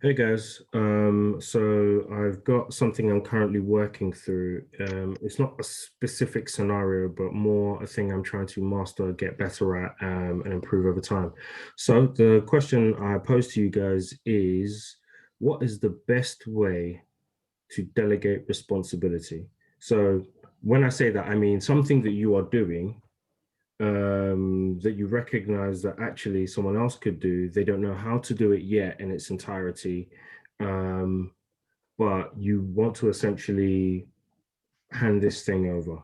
Hey guys, so I've got something I'm currently working through. It's not a specific scenario, but more a thing I'm trying to master, get better at, and improve over time. So the question I pose to you guys is, what is the best way to delegate responsibility? So when I say that, I mean something that you are doing that you recognize that actually someone else could do. They don't know how to do it yet in its entirety, um, but you want to essentially hand this thing over.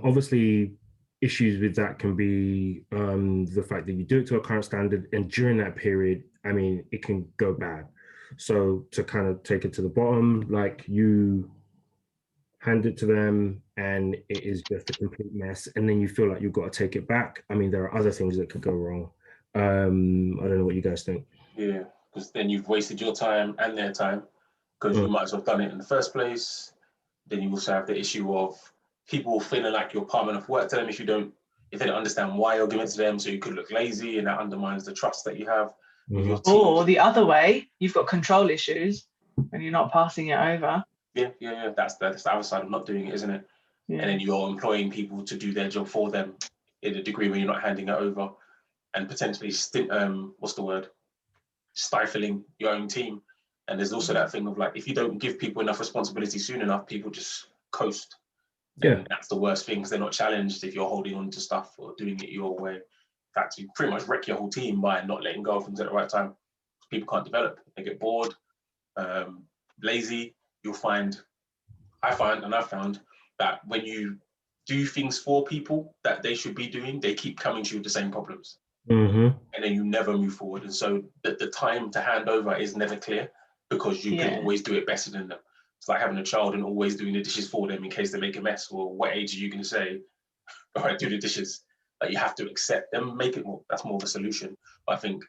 Obviously, issues with that can be the fact that you do it to a current standard, and during that period, I mean, it can go bad. So to kind of take it to the bottom, like you hand it to them and it is just a complete mess and then you feel like you've got to take it back. I mean, there are other things that could go wrong. I don't know what you guys think. Yeah, because then you've wasted your time and their time because Mm, you might as well have done it in the first place. Then you also have the issue of people feeling like you're palming off work to them if they don't understand why you're giving it to them. So you could look lazy, and that undermines the trust that you have with mhm. your team. Or the other way, you've got control issues and you're not passing it over. Yeah. That's the other side of not doing it, isn't it? And Yeah. then you're employing people to do their job for them in a degree where you're not handing it over and potentially what's the word? Stifling your own team. And there's also that thing of like, if you don't give people enough responsibility soon enough, people just coast. Yeah, And that's the worst thing because they're not challenged if you're holding on to stuff or doing it your way. In fact, you pretty much wreck your whole team by not letting go of things at the right time. People can't develop, they get bored, lazy. You'll find, I've found that when you do things for people that they should be doing, they keep coming to you with the same problems. hmm, And then you never move forward. And so the time to hand over is never clear because you can Yeah. always do it better than them. It's like having a child and always doing the dishes for them in case they make a mess. Or what age are you going to say, all right, do the dishes? Like you have to accept them, make it more. That's more of a solution. But I think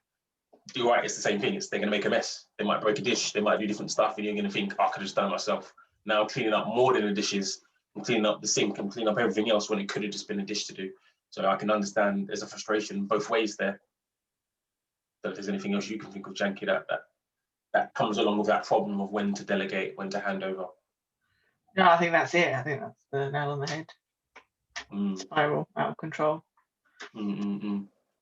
you're right. It's the same thing. They're going to make a mess. They might break a dish. They might do different stuff, and you're going to think, oh, I could have just done it myself. Now cleaning up more than the dishes, and cleaning up the sink, and cleaning up everything else when it could have just been a dish to do. So I can understand there's a frustration both ways there. So if there's anything else you can think of, Jankee, that comes along with that problem of when to delegate, when to hand over. No, I think that's it. I think that's the nail on the head. Mm, Spiral out of control.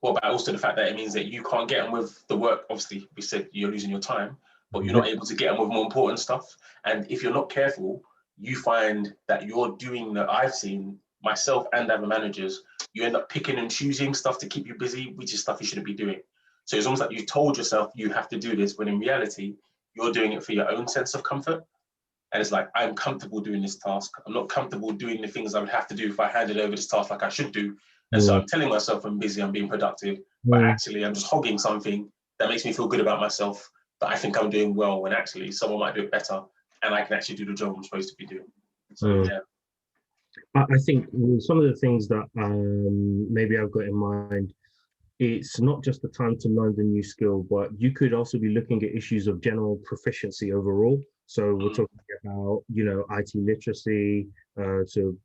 What about also the fact that it means that you can't get on with the work? Obviously, we said you're losing your time, but you're not able to get on with more important stuff. And if you're not careful, you find that you're doing that. I've seen myself and other managers, you end up picking and choosing stuff to keep you busy, which is stuff you shouldn't be doing. So it's almost like you told yourself you have to do this, when in reality, you're doing it for your own sense of comfort. And it's like, I'm comfortable doing this task. I'm not comfortable doing the things I would have to do if I handed over this task like I should do. And so mm, I'm telling myself I'm busy, I'm being productive, but mm. actually I'm just hogging something that makes me feel good about myself, that I think I'm doing well, when actually someone might do it better and I can actually do the job I'm supposed to be doing. So Mm. yeah. I think some of the things that maybe I've got in mind, it's not just the time to learn the new skill, but you could also be looking at issues of general proficiency overall. So we're Mm, talking about, IT literacy, to,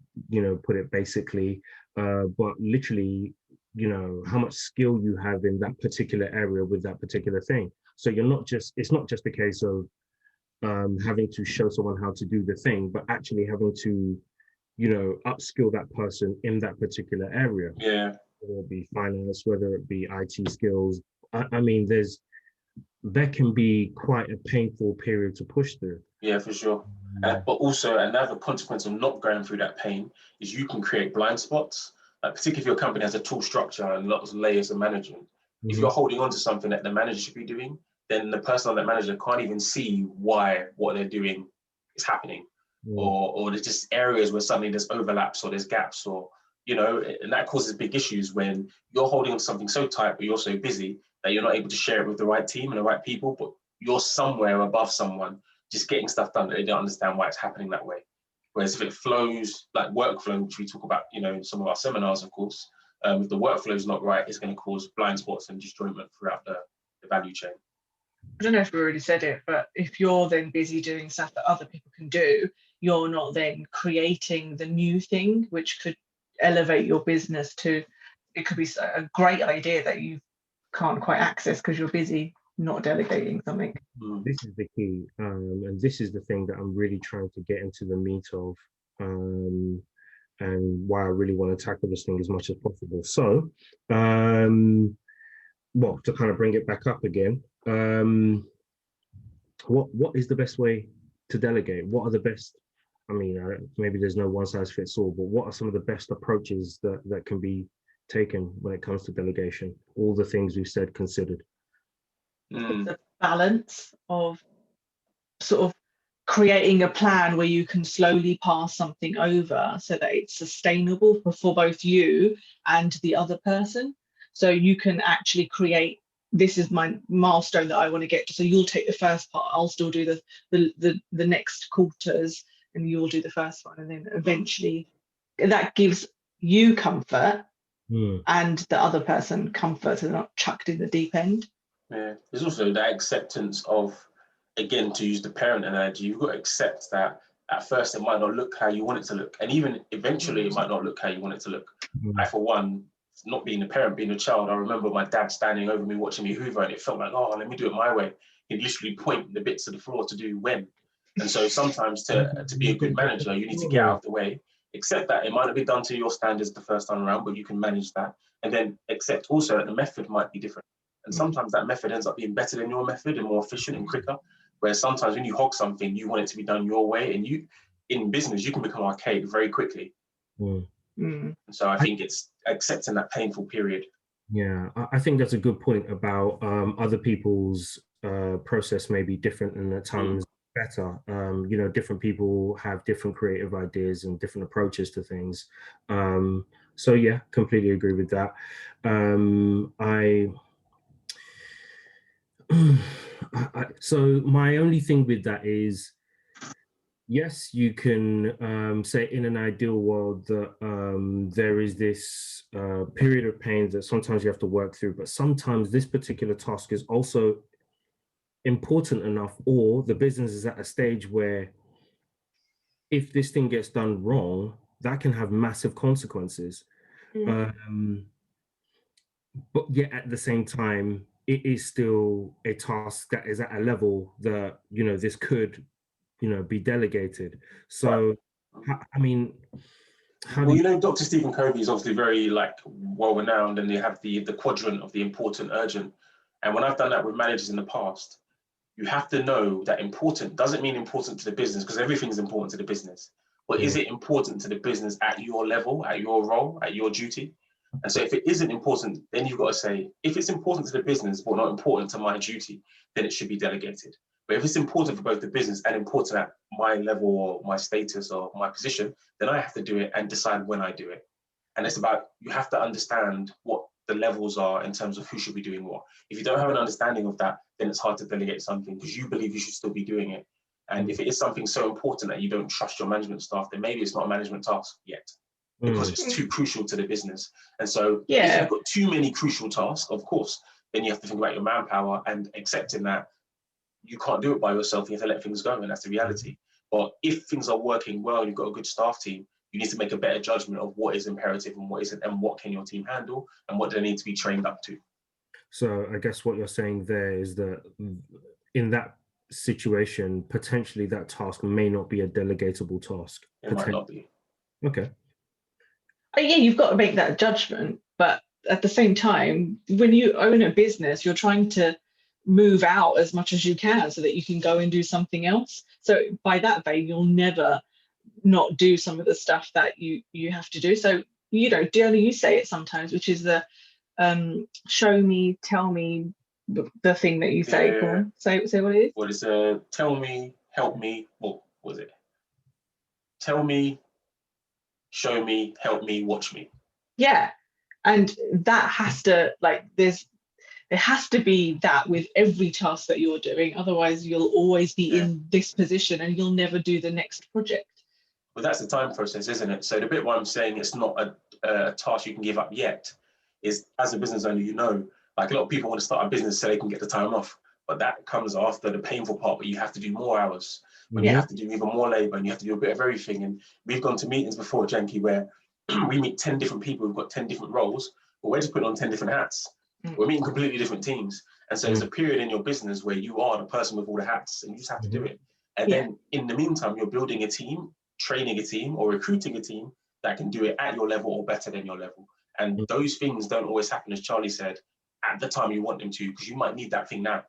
put it basically, but literally, how much skill you have in that particular area with that particular thing. So it's not just a case of having to show someone how to do the thing, but actually having to, upskill that person in that particular area, yeah, whether it be finance, whether it be IT skills. I mean, there can be quite a painful period to push through. yeah, for sure. But also another consequence of not going through that pain is you can create blind spots, like particularly if your company has a tool structure and lots of layers of management. If Mhm. you're holding on to something that the manager should be doing, then the person on that manager can't even see why what they're doing is happening. Mm, Or there's just areas where suddenly there's overlaps or there's gaps, or and that causes big issues when you're holding on to something so tight but you're so busy that you're not able to share it with the right team and the right people, but you're somewhere above someone just getting stuff done that they don't understand why it's happening that way. Whereas if it flows like workflow, which we talk about, in some of our seminars, of course, if the workflow is not right, it's going to cause blind spots and disjointment throughout the value chain. I don't know if we already said it, but if you're then busy doing stuff that other people can do, you're not then creating the new thing, which could elevate your business to, it could be a great idea that you can't quite access because you're busy not delegating something. This is the key, and this is the thing that I'm really trying to get into the meat of, and why I really want to tackle this thing as much as possible. So, well, to kind of bring it back up again, what is the best way to delegate? What are the best? I mean, maybe there's no one size fits all, but what are some of the best approaches that can be taken when it comes to delegation? All the things we've said considered. It's a balance of sort of creating a plan where you can slowly pass something over so that it's sustainable for both you and the other person. So you can actually create, this is my milestone that I want to get to. So you'll take the first part, I'll still do the next quarters, and you'll do the first one. And then eventually that gives you comfort and the other person comfort, so they're not chucked in the deep end. Yeah, there's also that acceptance of, again, to use the parent analogy, you've got to accept that at first it might not look how you want it to look. And even eventually it might not look how you want it to look. I, for one, not being a parent, being a child, I remember my dad standing over me, watching me hoover, and it felt like, oh, let me do it my way. He'd literally point the bits of the floor to do when. And so sometimes to be a good manager, you need to get out of the way, accept that it might not be done to your standards the first time around, but you can manage that. And then accept also that the method might be different. And sometimes that method ends up being better than your method and more efficient and quicker. Whereas sometimes when you hog something, you want it to be done your way. And you, in business, you can become archaic very quickly. And so I think it's accepting that painful period. Yeah, I think that's a good point about other people's process may be different and at times better. You know, different people have different creative ideas and different approaches to things. So yeah, completely agree with that. So my only thing with that is, yes, you can say in an ideal world that there is this period of pain that sometimes you have to work through, but sometimes this particular task is also important enough, or the business is at a stage where if this thing gets done wrong, that can have massive consequences. But yet at the same time, it is still a task that is at a level that, you know, this could, you know, be delegated. So, I mean, well, you know, Dr. Stephen Covey is obviously very well renowned, and they have the quadrant of the important, urgent. And when I've done that with managers in the past, you have to know that important doesn't mean important to the business, because everything's important to the business. But is it important to the business at your level, at your role, at your duty? And so if it isn't important, then you've got to say, if it's important to the business, but not important to my duty, then it should be delegated. But if it's important for both the business and important at my level or my status or my position, then I have to do it and decide when I do it. And it's about, you have to understand what the levels are in terms of who should be doing what. If you don't have an understanding of that, then it's hard to delegate something because you believe you should still be doing it. And if it is something so important that you don't trust your management staff, then maybe it's not a management task yet, because it's too crucial to the business. And so if you've got too many crucial tasks, of course, then you have to think about your manpower and accepting that you can't do it by yourself. You have to let things go, and that's the reality. But if things are working well, you've got a good staff team, you need to make a better judgment of what is imperative and what isn't, and what can your team handle, and what do they need to be trained up to. So I guess what you're saying there is that in that situation, potentially that task may not be a delegatable task. It might not be. Okay. Yeah, you've got to make that judgment, but at the same time, when you own a business, you're trying to move out as much as you can so that you can go and do something else. So by that vein, you'll never not do some of the stuff that you have to do. So, you know, Deola, you say it sometimes, which is the show me, tell me, the thing that you say. Go on. Say what it is. What is tell me, help me, what was it? Tell me, show me, help me, watch me. Yeah. And that has to, there has to be that with every task that you're doing. Otherwise, you'll always be in this position and you'll never do the next project. Well, that's the time process, isn't it? So the bit where I'm saying it's not a task you can give up yet is, as a business owner, you know, like a lot of people want to start a business so they can get the time off. But that comes after the painful part where you have to do more hours, when you have to do even more labor and you have to do a bit of everything. And we've gone to meetings before, Jankee, where we meet 10 different people who've got 10 different roles, but we're just putting on 10 different hats. We're meeting completely different teams. And so there's a period in your business where you are the person with all the hats and you just have to do it. And then in the meantime, you're building a team, training a team, or recruiting a team that can do it at your level or better than your level. And those things don't always happen, as Charlie said, at the time you want them to, because you might need that thing now,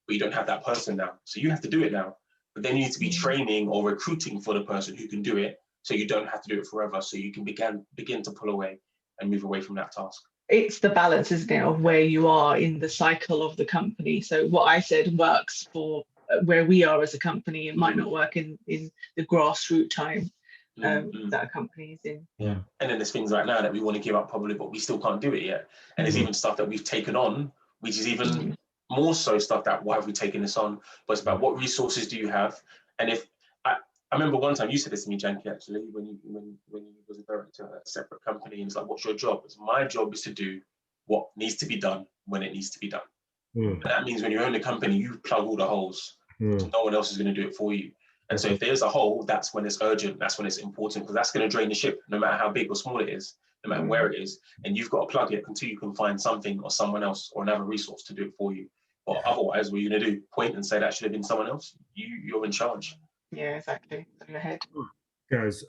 but you don't have that person now. So you have to do it now. But then you need to be training or recruiting for the person who can do it, so you don't have to do it forever. So you can begin to pull away and move away from that task. It's the balance, isn't it, of where you are in the cycle of the company. So what I said works for where we are as a company. It might not work in the grassroots time that a company is in. Yeah. And then there's things right now that we want to give up probably, but we still can't do it yet. And there's even stuff that we've taken on, which is even more so stuff that, why have we taken this on? But it's about what resources do you have? And if I remember one time you said this to me, Jankee, actually, when you was a director at a separate company, and it's like, what's your job? It's my job is to do what needs to be done when it needs to be done. And that means when you own a company, you plug all the holes. So no one else is going to do it for you. And so if there's a hole, that's when it's urgent, that's when it's important, because that's going to drain the ship, no matter how big or small it is, no matter where it is. And you've got to plug it until you can find something or someone else or another resource to do it for you. Or otherwise, what are you going to do? Point and say that should have been someone else? You're in charge. Yeah, exactly. Go ahead. Guys,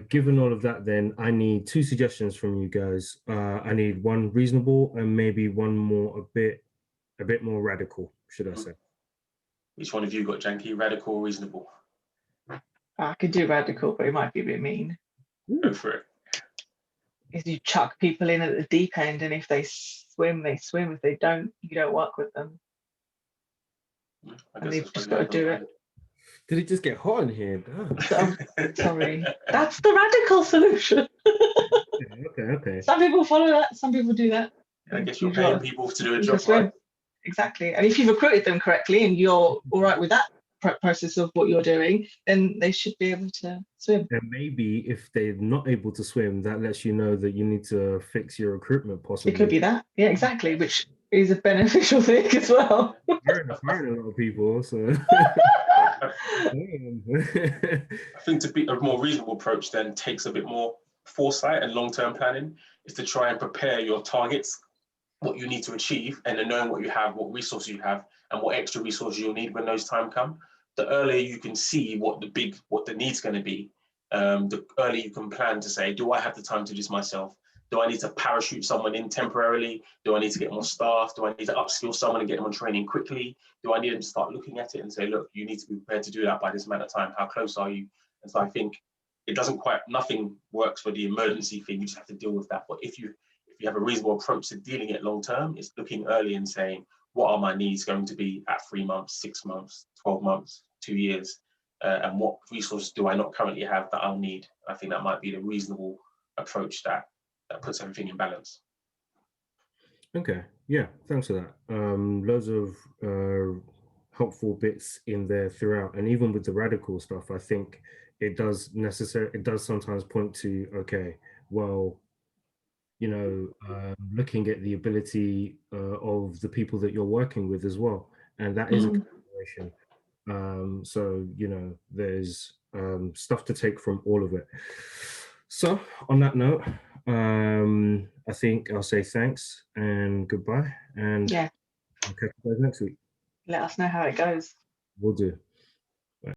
given all of that, then I need 2 suggestions from you guys. I need one reasonable and maybe one more a bit more radical, should I say. Which one of you got, Jankee? Radical or reasonable? I could do radical, but it might be a bit mean. Go for it. Is you chuck people in at the deep end, and if they swim, they swim. If they don't, you don't work with them. And they've just got to do it. Did it just get hot in here? Sorry. That's the radical solution. Okay. Some people follow that, some people do that. I guess you're paying people to do a job, right? Exactly. And if you've recruited them correctly and you're all right with that process of what you're doing, then they should be able to swim. And maybe if they're not able to swim, that lets you know that you need to fix your recruitment possibly. It could be that. Yeah, exactly. Which is a beneficial thing as well. Hiring a lot of people, so. I think to be a more reasonable approach then takes a bit more foresight and long-term planning, is to try and prepare your targets, what you need to achieve, and then knowing what you have, what resources you have, and what extra resources you'll need when those time come. The earlier you can see what the need's going to be, the earlier you can plan to say, do I have the time to do this myself? Do I need to parachute someone in temporarily? Do I need to get more staff? Do I need to upskill someone and get them on training quickly? Do I need them to start looking at it and say, look, you need to be prepared to do that by this amount of time. How close are you? And so I think nothing works for the emergency thing. You just have to deal with that. But if you have a reasonable approach to dealing it long term, it's looking early and saying, what are my needs going to be at 3 months, 6 months, 12 months, 2 years? And what resources do I not currently have that I'll need? I think that might be the reasonable approach that puts everything in balance. Okay, yeah, thanks for that. Loads of helpful bits in there throughout, and even with the radical stuff, I think it does sometimes point to, okay, well, looking at the ability of the people that you're working with as well, and that is a consideration. So there's stuff to take from all of it. So on that note, I think I'll say thanks and goodbye, and yeah, I'll catch you guys next week. Let us know how it goes. Will do.